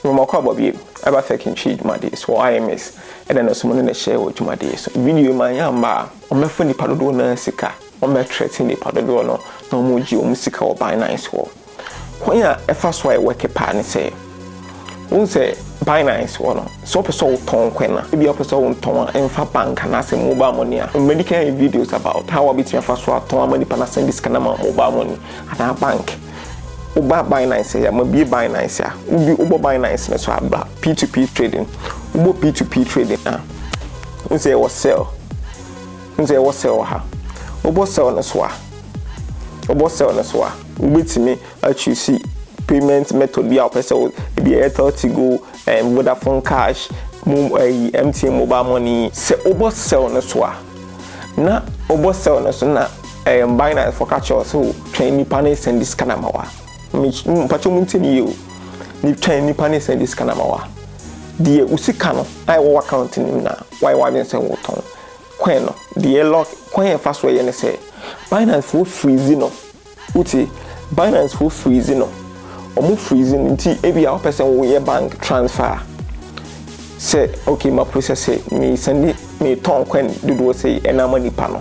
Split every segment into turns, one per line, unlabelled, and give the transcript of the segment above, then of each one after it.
Remako Bobby, ever faking cheat my days, or IMS, and then someone in share with my days. Video my yamba, or my funny padona sika, or my threatening the padona, no more geomusica or Binance war. When ya a first way work a partner say, won't say Binance one, so person ton quena, maybe a person ton and for bank and as a mobile money, and medical videos about how I beat your first one ton money pan send this kind of mobile money at our bank. Uba Binance ya mabi Binance ya ubi uba Binance na so aba p2p trading ubo p2p trading na unse wo sell ha ubo sell na so a ubetimi choose payment method bi a person be Airtel Tigo Vodafone Cash MTN mobile money se ubo sell na so a na ubo sell na so na Binance for catch so train ni panel send this kind of mawa mpacho muntini you ni train ni panel send this kind of mawa die usika no ai wo account ni na why wan say wo ton kwen no die lock kwen fast way ne say Binance for freeze no uti Binance for freeze no omo freeze nti e bia person wo ye bank transfer say okay my process me send me ton kwen do say ena money pa no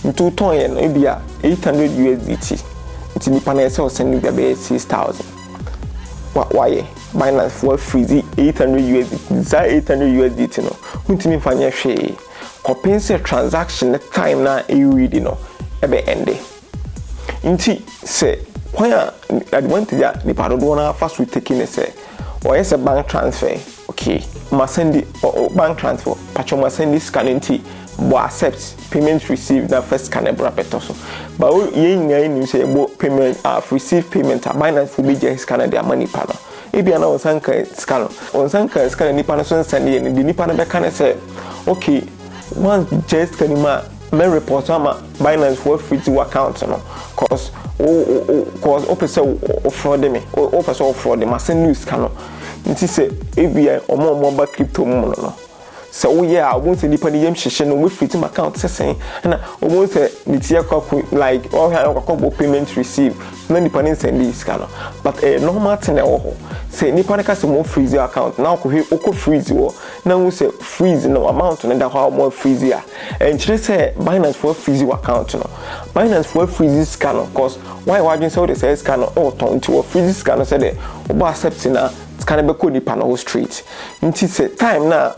ntu ton ye no e bia 800 USDT nti ni pa na say send bia be 6000 why Binance for freeze 800 USDT za 800 USDT no untimi fanya hwe compense transaction time na e read no ebe ende nti say when advantage ni pa do na fast we taking it say or yes a bank transfer okay ma send bank transfer pacho ma send this scan nti bo accept payment received na first scan e bracket so but ye nya ni say bo payment receive payment Binance for be just scan their money pa no e bia na on sanka scan ni pa no so send ye ni ni pa na be kan say okay once just can ma me report ama Binance for free to account no cause person fraud me person fraud me send news can no nti say e bia omo ba crypto mo no so we are won't say nipa yem hihye no we free to account sesen na omo say ni tie like all how payment receive na nipa ni send this can no but normal thing e wo say nipa na ka say mo freeze your account na ko freeze wo na we say freeze no amount na da how mo freeze ya and chire say Binance for freeze your account no Binance for freeze scan no cause why you say the say scan no ton to freeze scan no say the obo accept na scan be ko nipa no street nti say time na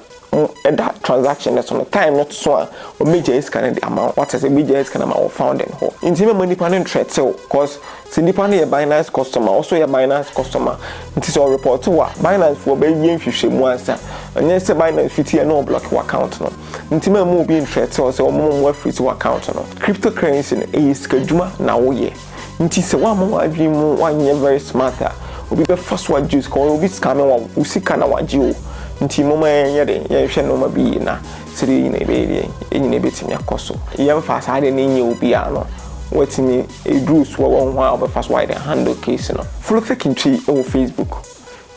that transaction that's on the time not so or major scan the amount what is a major scan amount found in ho inti me money pan trade so cause sindipa na Binance customer also your Binance customer nti so report to Binance for be yen hwehwe mu ansa anya say Binance fiti no block your account no nti me mo be in trade so mo free to account no cryptocurrency is kadwuma na wo ye nti say wa mo adwi mu wanye very smarter obi be first one juice call obi scam wa usika na waji o nti moma yede ye hwe no ma bi na siri ni be enyine betimi akoso ye mfa sa de ni nye obi a no wetimi edrus wo won ho a fast wide handle case no follow faking tree on Facebook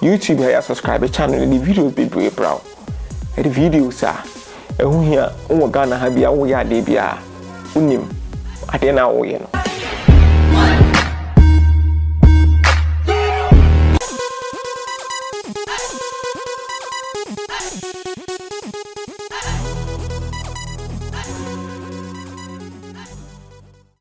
YouTube here subscribe channel the videos be brave brow the videos a ehu hia wo Ghana ha bia wo ya de bia unim ade na wo ye no